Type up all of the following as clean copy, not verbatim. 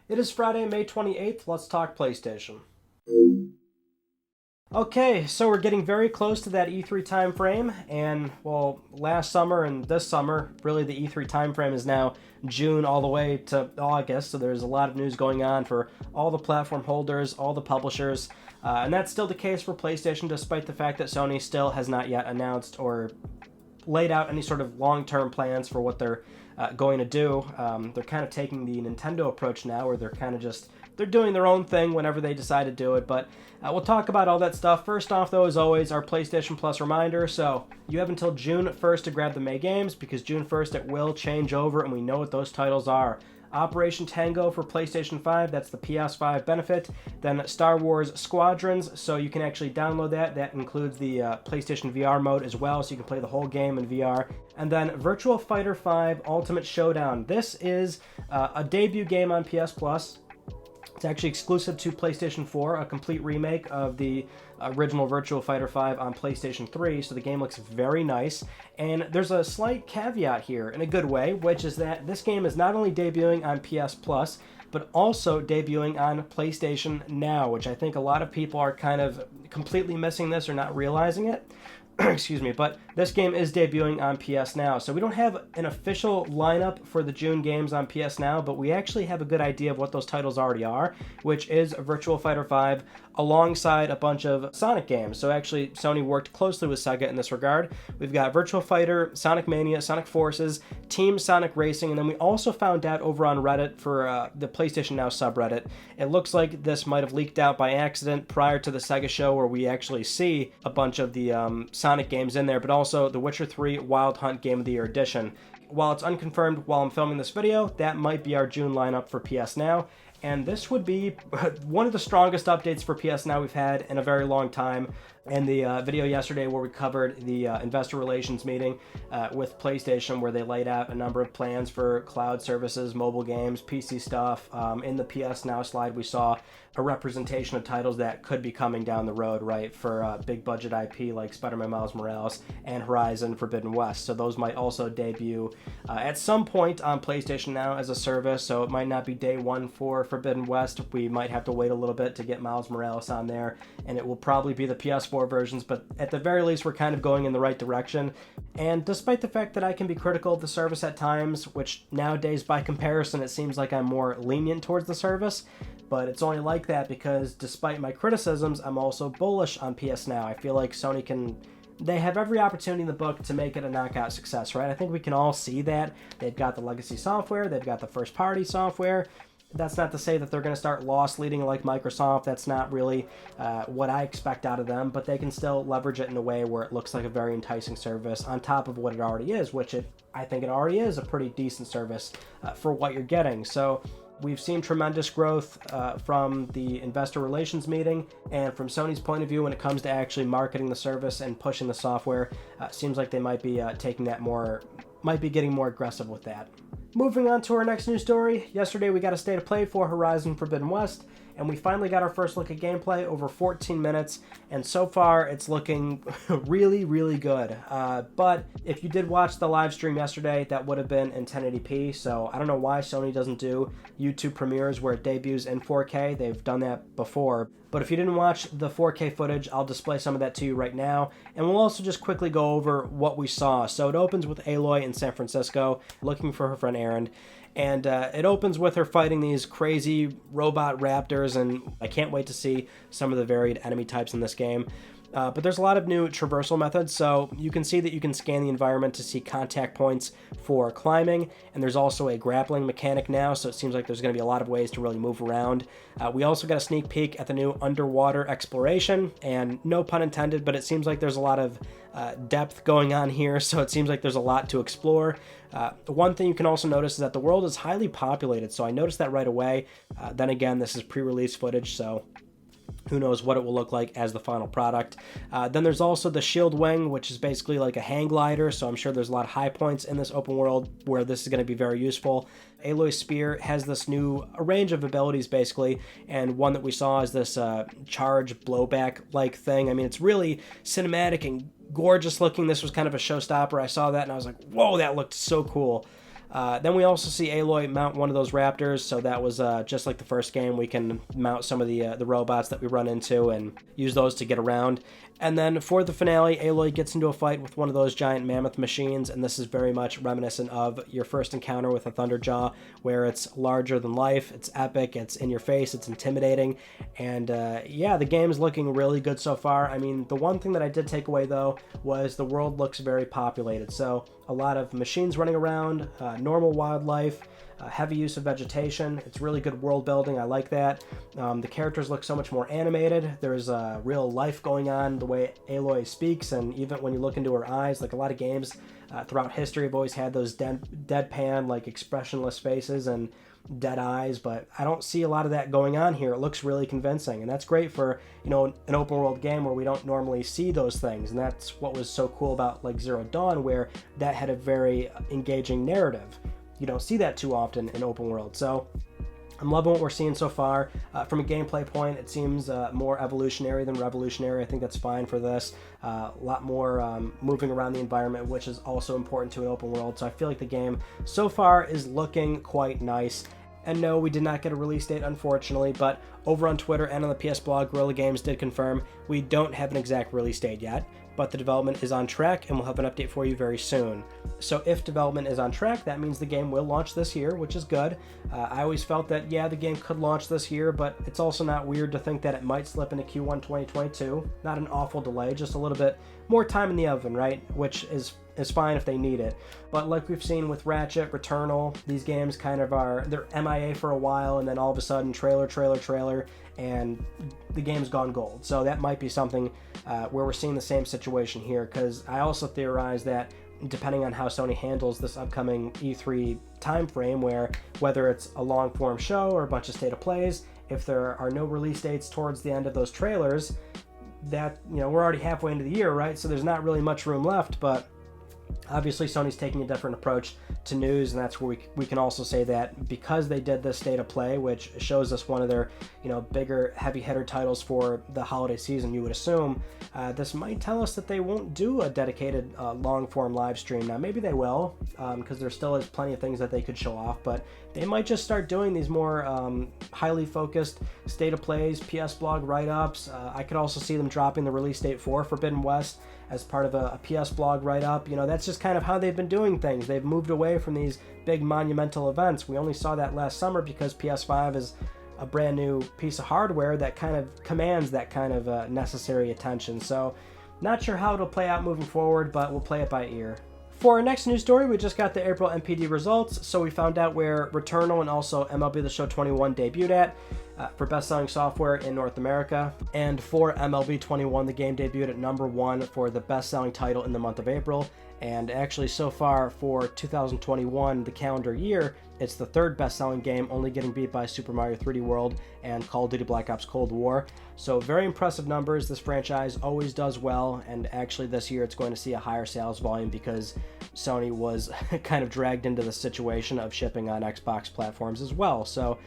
It is Friday, May 28th. Let's talk PlayStation. Okay, so we're getting very close to that E3 time frame, and well, last summer and this summer, really the E3 time frame is now June all the way to August, so there's a lot of news going on for all the platform holders, all the publishers, and that's still the case for PlayStation, despite the fact that Sony still has not yet announced or laid out any sort of long-term plans for what they're going to do. They're kind of taking the Nintendo approach now, where they're doing their own thing whenever they decide to do it, but we'll talk about all that stuff. First off, though, as always, our PlayStation Plus reminder. So you have until June 1st to grab the May games, because June 1st it will change over, and we know what those titles are. Operation Tango for PlayStation 5, that's the PS5 benefit. Then Star Wars Squadrons, so you can actually download that. That includes the PlayStation VR mode as well, so you can play the whole game in VR. And then Virtua Fighter 5 Ultimate Showdown. This is a debut game on PS Plus. It's actually exclusive to PlayStation 4, a complete remake of the original Virtua Fighter 5 on PlayStation 3, so the game looks very nice. And there's a slight caveat here, in a good way, which is that this game is not only debuting on PS Plus, but also debuting on PlayStation Now, which I think a lot of people are kind of completely missing this or not realizing it. Excuse me, but this game is debuting on PS Now. So we don't have an official lineup for the June games on PS Now, but we actually have a good idea of what those titles already are, which is Virtua Fighter 5 alongside a bunch of Sonic games. So actually, Sony worked closely with Sega in this regard. We've got Virtua Fighter, Sonic Mania, Sonic Forces, Team Sonic Racing, and then we also found out over on Reddit for the PlayStation Now subreddit, it looks like this might have leaked out by accident prior to the Sega show, where we actually see a bunch of the Sonic games in there, but also the Witcher 3 Wild Hunt Game of the Year edition. While it's unconfirmed while I'm filming this video, that might be our June lineup for PS Now, and this would be one of the strongest updates for PS Now we've had in a very long time. And the video yesterday where we covered the investor relations meeting with PlayStation, where they laid out a number of plans for cloud services, mobile games, PC stuff. In the PS Now slide, we saw a representation of titles that could be coming down the road, right, for big budget IP like Spider-Man Miles Morales and Horizon Forbidden West. So those might also debut at some point on PlayStation Now as a service, so it might not be day one for Forbidden West. We might have to wait a little bit to get Miles Morales on there, and it will probably be the PS4 versions, but at the very least, we're kind of going in the right direction. And despite the fact that I can be critical of the service at times, which nowadays, by comparison, it seems like I'm more lenient towards the service, but it's only like that because despite my criticisms, I'm also bullish on PS Now. I feel like Sony they have every opportunity in the book to make it a knockout success, right? I think we can all see that. They've got the legacy software, they've got the first-party software. That's not to say that they're going to start loss leading like Microsoft. That's not really what I expect out of them, but they can still leverage it in a way where it looks like a very enticing service on top of what it already is, which I think it already is a pretty decent service for what you're getting. So we've seen tremendous growth from the investor relations meeting, and from Sony's point of view when it comes to actually marketing the service and pushing the software, seems like they might be getting more aggressive with that. Moving on to our next news story. Yesterday we got a state of play for Horizon Forbidden West, and we finally got our first look at gameplay over 14 minutes, and so far it's looking really, really good. But if you did watch the live stream yesterday, that would have been in 1080p, so I don't know why Sony doesn't do YouTube premieres where it debuts in 4K. They've done that before. But if you didn't watch the 4K footage, I'll display some of that to you right now, and we'll also just quickly go over what we saw. So it opens with Aloy in San Francisco, looking for her friend Aaron, and it opens with her fighting these crazy robot raptors, and I can't wait to see some of the varied enemy types in this game. But there's a lot of new traversal methods, so you can see that you can scan the environment to see contact points for climbing, and there's also a grappling mechanic now, so it seems like there's going to be a lot of ways to really move around. We also got a sneak peek at the new underwater exploration, and no pun intended, but it seems like there's a lot of depth going on here, so it seems like there's a lot to explore. The one thing you can also notice is that the world is highly populated, so I noticed that right away. Then again, this is pre-release footage, so who knows what it will look like as the final product. Then there's also the shield wing, which is basically like a hang glider, so I'm sure there's a lot of high points in this open world where this is going to be very useful. Aloy's spear has this new range of abilities, basically, and one that we saw is this charge blowback-like thing. I mean, it's really cinematic and gorgeous looking. This was kind of a showstopper. I saw that and I was like, whoa, that looked so cool. Then we also see Aloy mount one of those raptors, so that was just like the first game. We can mount some of the robots that we run into and use those to get around. And then for the finale, Aloy gets into a fight with one of those giant mammoth machines, and this is very much reminiscent of your first encounter with a Thunderjaw, where it's larger than life, it's epic, it's in your face, it's intimidating, and yeah, the game's looking really good so far. I mean, the one thing that I did take away, though, was the world looks very populated, so a lot of machines running around, normal wildlife, heavy use of vegetation. It's really good world building. I like that. The characters look so much more animated. There's real life going on, the way Aloy speaks, and even when you look into her eyes, like a lot of games throughout history have always had those deadpan, like expressionless faces and dead eyes, but I don't see a lot of that going on here. It looks really convincing, and that's great for, you know, an open world game where we don't normally see those things, and that's what was so cool about like Zero Dawn, where that had a very engaging narrative. You don't see that too often in open world, so I'm loving what we're seeing so far. From a gameplay point, it seems more evolutionary than revolutionary. I think that's fine for this. A lot more moving around the environment, which is also important to an open world. So I feel like the game so far is looking quite nice. And no, we did not get a release date, unfortunately, but over on Twitter and on the PS blog, Guerrilla Games did confirm we don't have an exact release date yet, but the development is on track and we'll have an update for you very soon. So if development is on track, that means the game will launch this year, which is good. I always felt that, yeah, the game could launch this year, but it's also not weird to think that it might slip into Q1 2022. Not an awful delay, just a little bit more time in the oven, right? Which is fine if they need it. But like we've seen with Ratchet, Returnal, they're MIA for a while, and then all of a sudden trailer, and the game's gone gold. So that might be something where we're seeing the same situation here, because I also theorize that depending on how Sony handles this upcoming E3 timeframe, where whether it's a long form show or a bunch of state of plays, if there are no release dates towards the end of those trailers, that, you know, we're already halfway into the year, right? So there's not really much room left, but obviously Sony's taking a different approach to news, and that's where we can also say that because they did this state of play, which shows us one of their, you know, bigger heavy hitter titles for the holiday season, you would assume this might tell us that they won't do a dedicated long form live stream. Now maybe they will, because there still is plenty of things that they could show off, but they might just start doing these more highly focused state of plays, PS blog write-ups. I could also see them dropping the release date for Forbidden West as part of a PS blog write-up. You know, that's just kind of how they've been doing things. They've moved away from these big monumental events. We only saw that last summer because PS5 is a brand new piece of hardware that kind of commands that kind of necessary attention. So not sure how it'll play out moving forward, but we'll play it by ear. For our next news story, we just got the April NPD results, so we found out where Returnal and also MLB The Show 21 debuted at for best-selling software in North America. And for MLB 21, the game debuted at number 1 for the best-selling title in the month of April. And actually, so far for 2021, the calendar year, it's the third best-selling game, only getting beat by Super Mario 3D World and Call of Duty Black Ops Cold War. So very impressive numbers. This franchise always does well, and actually this year it's going to see a higher sales volume because Sony was kind of dragged into the situation of shipping on Xbox platforms as well. So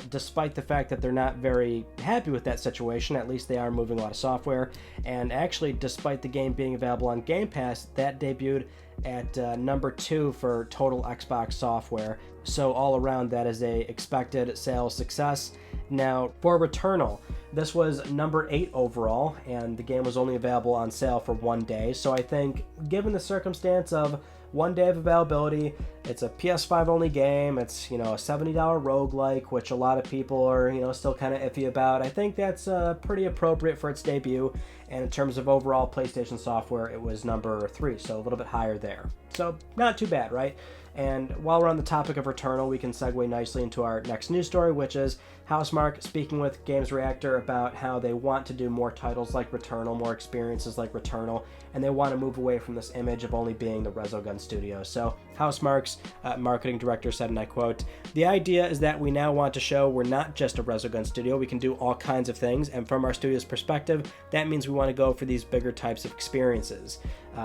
despite the fact that they're not very happy with that situation, at least they are moving a lot of software. And actually, despite the game being available on Game Pass, that debuted at number 2 for total Xbox software. So all around, that is a expected sales success. Now for Returnal, this was number 8 overall, and the game was only available on sale for 1 day. So I think, given the circumstance of 1 day of availability, it's a PS5 only game, it's, you know, a $70 roguelike, which a lot of people are, you know, still kind of iffy about. I think that's pretty appropriate for its debut, and in terms of overall PlayStation software, it was number 3, so a little bit higher there. So not too bad, right? And while we're on the topic of Returnal, we can segue nicely into our next news story, which is Housemarque speaking with Games Reactor about how they want to do more titles like Returnal, more experiences like Returnal, and they want to move away from this image of only being the Resogun studio. So Housemarque's marketing director said, and I quote, "The idea is that we now want to show we're not just a Resogun studio, we can do all kinds of things, and from our studio's perspective, that means we want to go for these bigger types of experiences."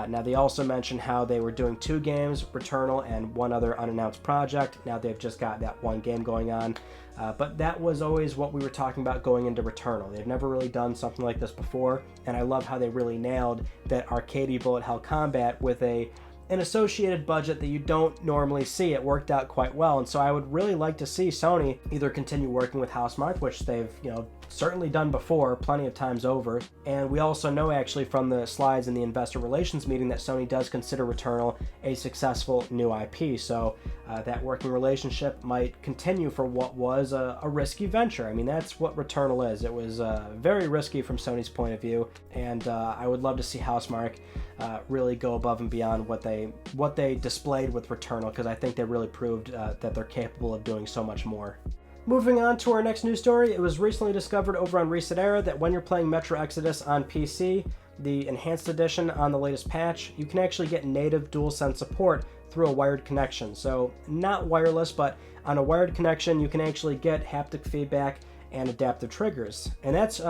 Now they also mentioned how they were doing 2 games, Returnal and one other unannounced project. Now they've just got that 1 game going on. But that was always what we were talking about going into Returnal. They've never really done something like this before, and I love how they really nailed that arcadey bullet hell combat with a an associated budget that you don't normally see. It worked out quite well, and so I would really like to see Sony either continue working with Housemarque, which they've, certainly done before, plenty of times over. And we also know actually from the slides in the investor relations meeting that Sony does consider Returnal a successful new IP. So that working relationship might continue for what was a risky venture. I mean, that's what Returnal is. It was very risky from Sony's point of view, and I would love to see Housemarque really go above and beyond what they displayed with Returnal, because I think they really proved that they're capable of doing so much more. Moving on to our next news story, it was recently discovered over on ResetEra that when you're playing Metro Exodus on PC, the Enhanced Edition on the latest patch, you can actually get native DualSense support through a wired connection. So not wireless, but on a wired connection, you can actually get haptic feedback and adaptive triggers. And that's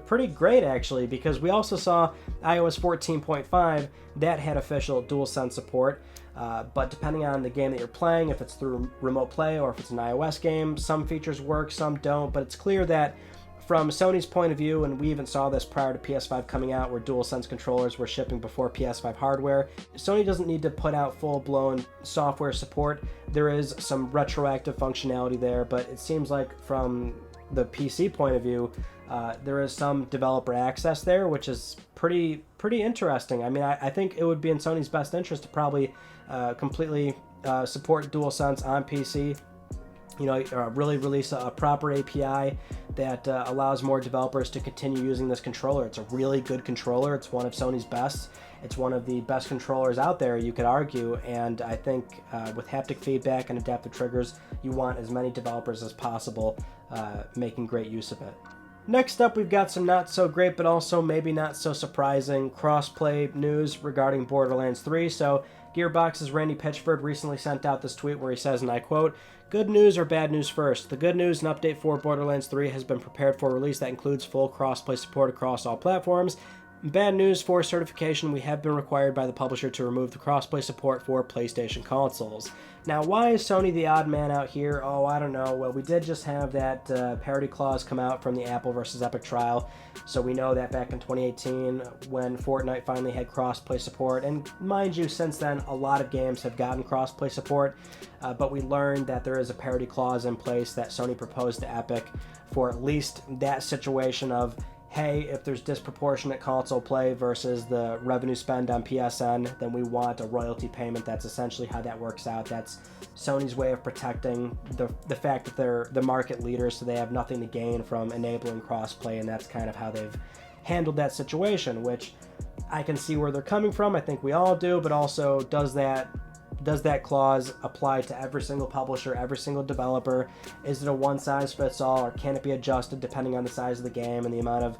pretty great actually, because we also saw iOS 14.5 that had official DualSense support. But depending on the game that you're playing, if it's through remote play or if it's an iOS game, some features work, some don't. But it's clear that from Sony's point of view, and we even saw this prior to PS5 coming out, where DualSense controllers were shipping before PS5 hardware, Sony doesn't need to put out full-blown software support. There is some retroactive functionality there, but it seems like from the PC point of view, there is some developer access there, which is pretty interesting. I mean, I think it would be in Sony's best interest to probably completely support DualSense on PC. Really release a proper API that allows more developers to continue using this controller. It's a really good controller. It's one of Sony's best. It's one of the best controllers out there, you could argue, and I think with haptic feedback and adaptive triggers, you want as many developers as possible making great use of it. Next up, we've got some not so great, but also maybe not so surprising crossplay news regarding Borderlands 3. So Gearbox's Randy Pitchford recently sent out this tweet where he says, and I quote, "Good news or bad news first? The good news, an update for Borderlands 3 has been prepared for release that includes full crossplay support across all platforms. Bad news, for certification, we have been required by the publisher to remove the crossplay support for PlayStation consoles." Now, why is Sony the odd man out here? Oh, I don't know. Well, we did just have that parity clause come out from the Apple versus Epic trial, so we know that back in 2018 when Fortnite finally had crossplay support, and mind you, since then, a lot of games have gotten crossplay support, but we learned that there is a parity clause in place that Sony proposed to Epic for at least that situation of, hey, if there's disproportionate console play versus the revenue spend on PSN, then we want a royalty payment. That's essentially how that works out. That's Sony's way of protecting the fact that they're the market leaders, so they have nothing to gain from enabling crossplay, and that's kind of how they've handled that situation, which I can see where they're coming from. I think we all do, but also does that clause apply to every single publisher, every single developer? Is it a one-size-fits-all, or can it be adjusted depending on the size of the game and the amount of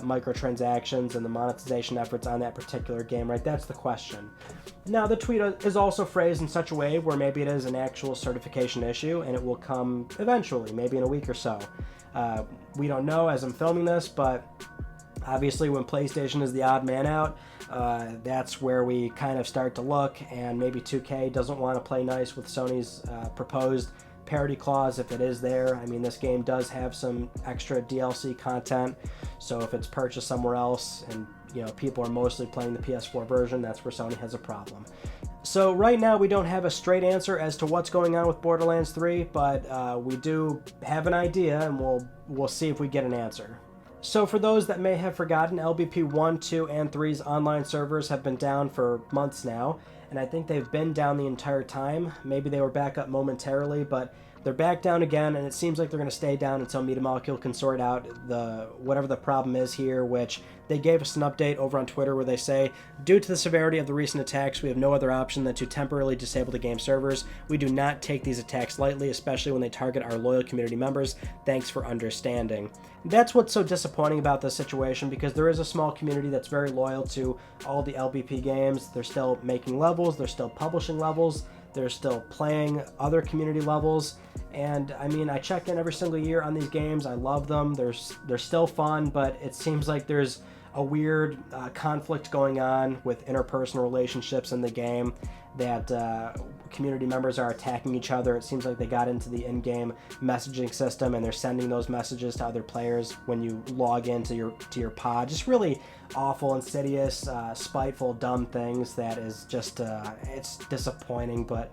microtransactions and the monetization efforts on that particular game, right? That's the question. Now, the tweet is also phrased in such a way where maybe it is an actual certification issue, and it will come eventually, maybe in a week or so. We don't know as I'm filming this, but obviously when PlayStation is the odd man out, that's where we kind of start to look, and maybe 2K doesn't want to play nice with Sony's proposed parity clause if it is there. I mean, this game does have some extra DLC content, so if it's purchased somewhere else and people are mostly playing the PS4 version, that's where Sony has a problem. So right now we don't have a straight answer as to what's going on with Borderlands 3, but we do have an idea, and we'll see if we get an answer. So for those that may have forgotten, LBP 1, 2, and 3's online servers have been down for months now, and I think they've been down the entire time. Maybe they were back up momentarily, but they're back down again, and it seems like they're going to stay down until Media Molecule can sort out whatever the problem is here, which they gave us an update over on Twitter where they say, due to the severity of the recent attacks, we have no other option than to temporarily disable the game servers. We do not take these attacks lightly, especially when they target our loyal community members. Thanks for understanding. That's what's so disappointing about this situation, because there is a small community that's very loyal to all the LBP games. They're still making levels, they're still publishing levels, they're still playing other community levels, and I mean, I check in every single year on these games. I love them. They're still fun, but it seems like there's a weird conflict going on with interpersonal relationships in the game that community members are attacking each other. It seems like they got into the in-game messaging system and they're sending those messages to other players when you log into your pod. Just really awful, insidious, spiteful, dumb things that is just it's disappointing, but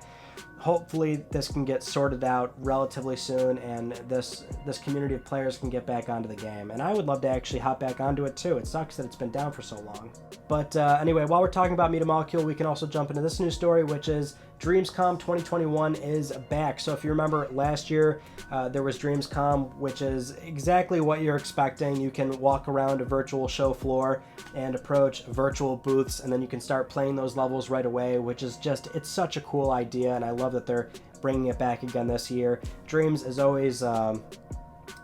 hopefully this can get sorted out relatively soon and this community of players can get back onto the game. And I would love to actually hop back onto it too. It sucks that it's been down for so long. But anyway, while we're talking about Media Molecule, we can also jump into this news story, which is Dreamscom 2021 is back. So if you remember last year, there was Dreamscom, which is exactly what you're expecting. You can walk around a virtual show floor and approach virtual booths, and then you can start playing those levels right away, which is just, it's such a cool idea, and I love that they're bringing it back again this year. Dreams is always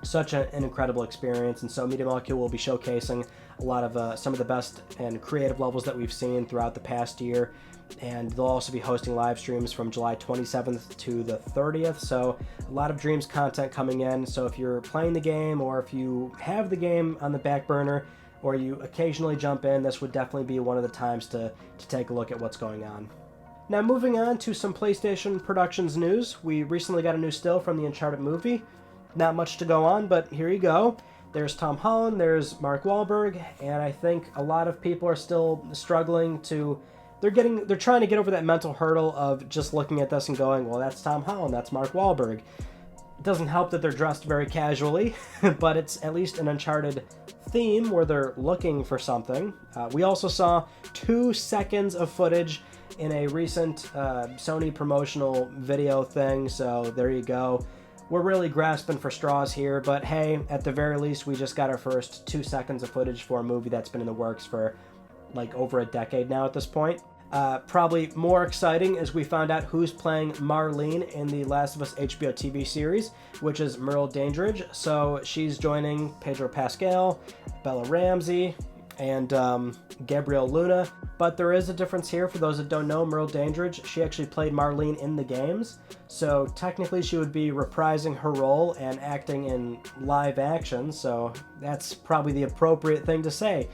such an incredible experience, and so Media Molecule will be showcasing a lot of some of the best and creative levels that we've seen throughout the past year. And they'll also be hosting live streams from July 27th to the 30th. So a lot of Dreams content coming in. So if you're playing the game, or if you have the game on the back burner, or you occasionally jump in, this would definitely be one of the times to take a look at what's going on. Now moving on to some PlayStation Productions news. We recently got a new still from the Uncharted movie. Not much to go on, but here you go. There's Tom Holland, there's Mark Wahlberg, and I think a lot of people are still struggling to... They're trying to get over that mental hurdle of just looking at this and going, well, that's Tom Holland, that's Mark Wahlberg. It doesn't help that they're dressed very casually, but it's at least an Uncharted theme where they're looking for something. We also saw 2 seconds of footage in a recent Sony promotional video thing, so there you go. We're really grasping for straws here, but hey, at the very least, we just got our first 2 seconds of footage for a movie that's been in the works for like over a decade now at this point. Probably more exciting as we found out who's playing Marlene in the Last of Us HBO TV series, which is Merle Dandridge. So she's joining Pedro Pascal, Bella Ramsey, and Gabriel Luna. But there is a difference here. For those that don't know, Merle Dandridge, she actually played Marlene in the games. So technically she would be reprising her role and acting in live action. So that's probably the appropriate thing to say.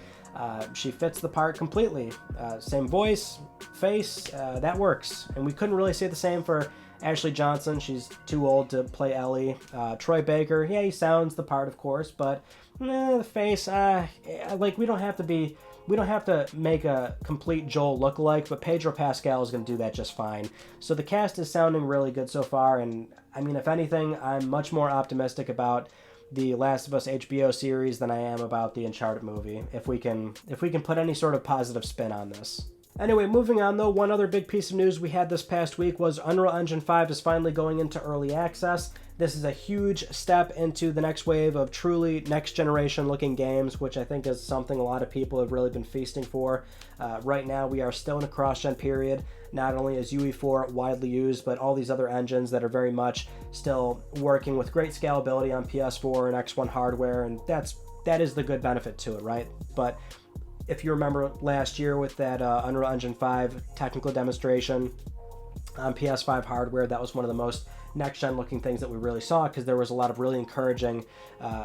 She fits the part completely. Same voice, face, that works. And we couldn't really say the same for Ashley Johnson. She's too old to play Ellie. Troy Baker, yeah, he sounds the part, of course, but the face, like we don't have to make a complete Joel lookalike, but Pedro Pascal is going to do that just fine. So the cast is sounding really good so far, and I mean, if anything, I'm much more optimistic about the Last of Us HBO series than I am about the Uncharted movie, if we can put any sort of positive spin on this. Anyway, moving on though, one other big piece of news we had this past week was Unreal Engine 5 is finally going into early access. This is a huge step into the next wave of truly next generation looking games, which I think is something a lot of people have really been feasting for. Right now we are still in a cross-gen period. Not only is UE4 widely used, but all these other engines that are very much still working with great scalability on PS4 and X1 hardware, and that is the good benefit to it, right? But if you remember last year with that Unreal Engine 5 technical demonstration on PS5 hardware, that was one of the most next-gen looking things that we really saw, because there was a lot of really encouraging,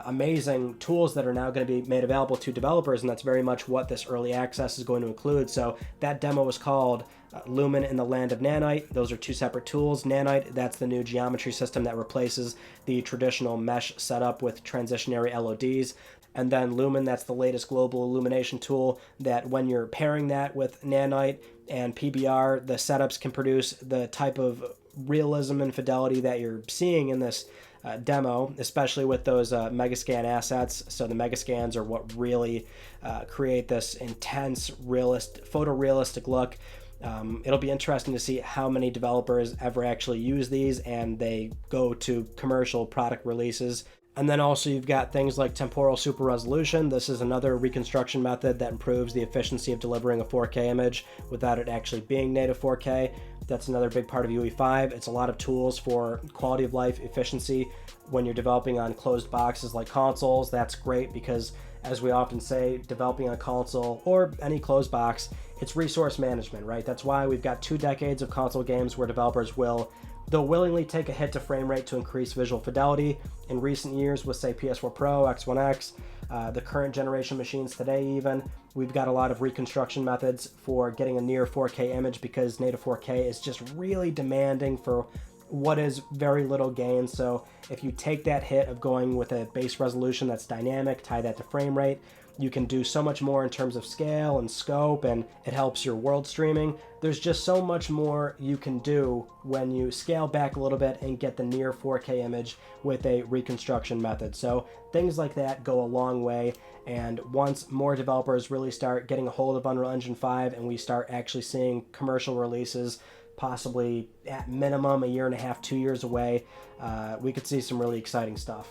amazing tools that are now going to be made available to developers, and that's very much what this early access is going to include. So that demo was called Lumen in the Land of Nanite. Those are 2 separate tools. Nanite, that's the new geometry system that replaces the traditional mesh setup with transitionary LODs. And then Lumen, that's the latest global illumination tool that when you're pairing that with Nanite and PBR, the setups can produce the type of realism and fidelity that you're seeing in this demo, especially with those Megascan assets. So the Megascans are what really create this intense, photorealistic look. It'll be interesting to see how many developers ever actually use these and they go to commercial product releases. And then also you've got things like temporal super resolution. This is another reconstruction method that improves the efficiency of delivering a 4K image without it actually being native 4K. That's another big part of UE5. It's a lot of tools for quality of life efficiency when you're developing on closed boxes like consoles. That's great because, as we often say, developing on a console or any closed box, it's resource management, right? That's why we've got 2 decades of console games where developers they'll willingly take a hit to frame rate to increase visual fidelity. In recent years with, say, PS4 Pro, X1X, the current generation machines today even. We've got a lot of reconstruction methods for getting a near 4K image because native 4K is just really demanding for what is very little gain. So if you take that hit of going with a base resolution that's dynamic, tie that to frame rate, you can do so much more in terms of scale and scope, and it helps your world streaming. There's just so much more you can do when you scale back a little bit and get the near 4K image with a reconstruction method. So things like that go a long way, and once more developers really start getting a hold of Unreal Engine 5 and we start actually seeing commercial releases, possibly at minimum a year and a half, 2 years away, we could see some really exciting stuff.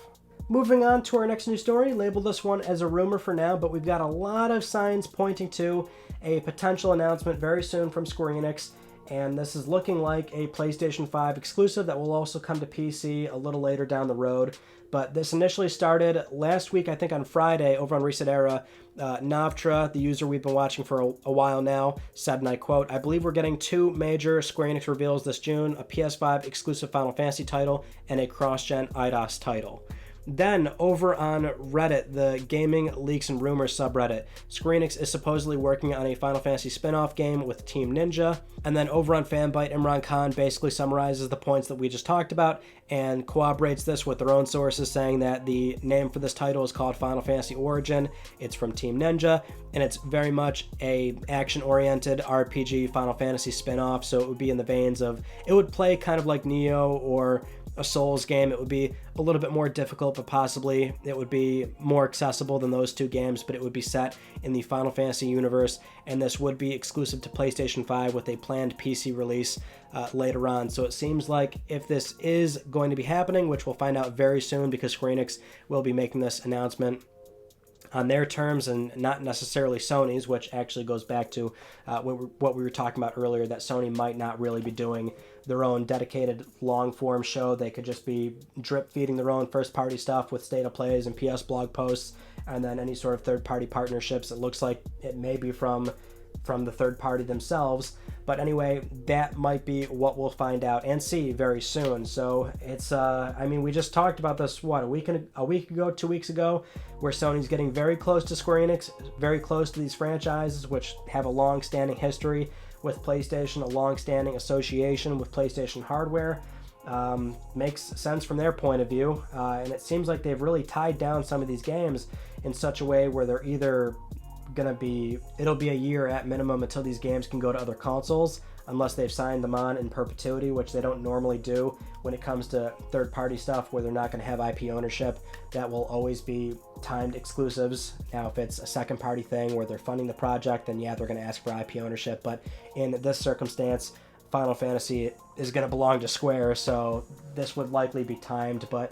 Moving on to our next news story, label this one as a rumor for now, but we've got a lot of signs pointing to a potential announcement very soon from Square Enix, and this is looking like a PlayStation 5 exclusive that will also come to PC a little later down the road. But this initially started last week, I think on Friday, over on Reset Era. Navtra, the user we've been watching for a while now, said, and I quote, "I believe we're getting 2 major Square Enix reveals this June, a PS5 exclusive Final Fantasy title and a cross-gen IDOS title." Then, over on Reddit, the Gaming Leaks and Rumors subreddit, Square Enix is supposedly working on a Final Fantasy spin-off game with Team Ninja. And then over on Fanbyte, Imran Khan basically summarizes the points that we just talked about and corroborates this with their own sources, saying that the name for this title is called Final Fantasy Origin. It's from Team Ninja, and it's very much a action-oriented RPG Final Fantasy spin-off, so it would be in the veins of, it would play kind of like Neo or a Souls game. It would be a little bit more difficult, but possibly it would be more accessible than those 2 games, but it would be set in the Final Fantasy universe, and this would be exclusive to PlayStation 5 with a planned PC release later on. So it seems like if this is going to be happening, which we'll find out very soon because Square Enix will be making this announcement on their terms and not necessarily Sony's, which actually goes back to what we were talking about earlier, that Sony might not really be doing their own dedicated long-form show. They could just be drip-feeding their own first-party stuff with state of plays and PS blog posts, and then any sort of third-party partnerships. It looks like it may be from the third party themselves. But anyway, that might be what we'll find out and see very soon. So it's, I mean, we just talked about this, what, a week ago, 2 weeks ago, where Sony's getting very close to Square Enix, very close to these franchises, which have a long-standing history with PlayStation, a long-standing association with PlayStation hardware. Makes sense from their point of view. And it seems like they've really tied down some of these games in such a way where they're either it'll be a year at minimum until these games can go to other consoles, unless they've signed them on in perpetuity, which they don't normally do when it comes to third-party stuff where they're not going to have IP ownership. That will always be timed exclusives. Now, if it's a second-party thing where they're funding the project, then yeah, they're going to ask for IP ownership. But in this circumstance, Final Fantasy is going to belong to Square, so this would likely be timed. But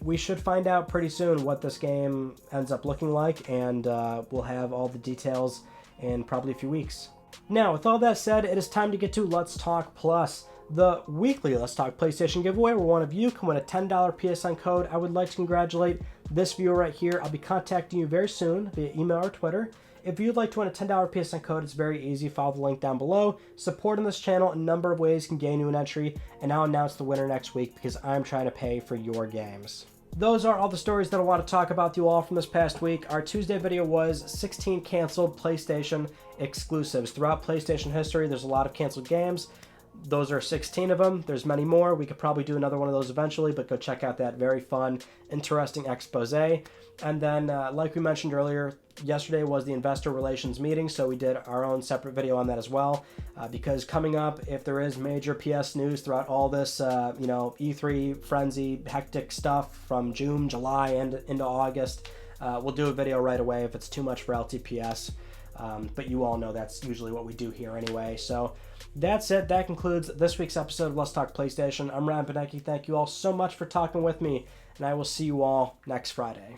we should find out pretty soon what this game ends up looking like, and we'll have all the details in probably a few weeks. Now, with all that said, it is time to get to Let's Talk Plus, the weekly Let's Talk PlayStation giveaway where one of you can win a $10 PSN code. I would like to congratulate this viewer right here. I'll be contacting you very soon via email or Twitter. If you'd like to win a $10 PSN code, it's very easy. Follow the link down below. Supporting this channel, a number of ways can gain you an entry, and I'll announce the winner next week because I'm trying to pay for your games. Those are all the stories that I want to talk about with you all from this past week. Our Tuesday video was 16 canceled PlayStation exclusives. Throughout PlayStation history, there's a lot of canceled games. Those are 16 of them. There's many more. We could probably do another one of those eventually, but go check out that very fun, interesting expose. And then, like we mentioned earlier, yesterday was the investor relations meeting, so we did our own separate video on that as well. Because coming up, if there is major PS news throughout all this, E3 frenzy, hectic stuff from June, July, and into August, we'll do a video right away if it's too much for LTPS. But you all know that's usually what we do here anyway. So that's it. That concludes this week's episode of Let's Talk PlayStation. I'm Ryan Benecki. Thank you all so much for talking with me, and I will see you all next Friday.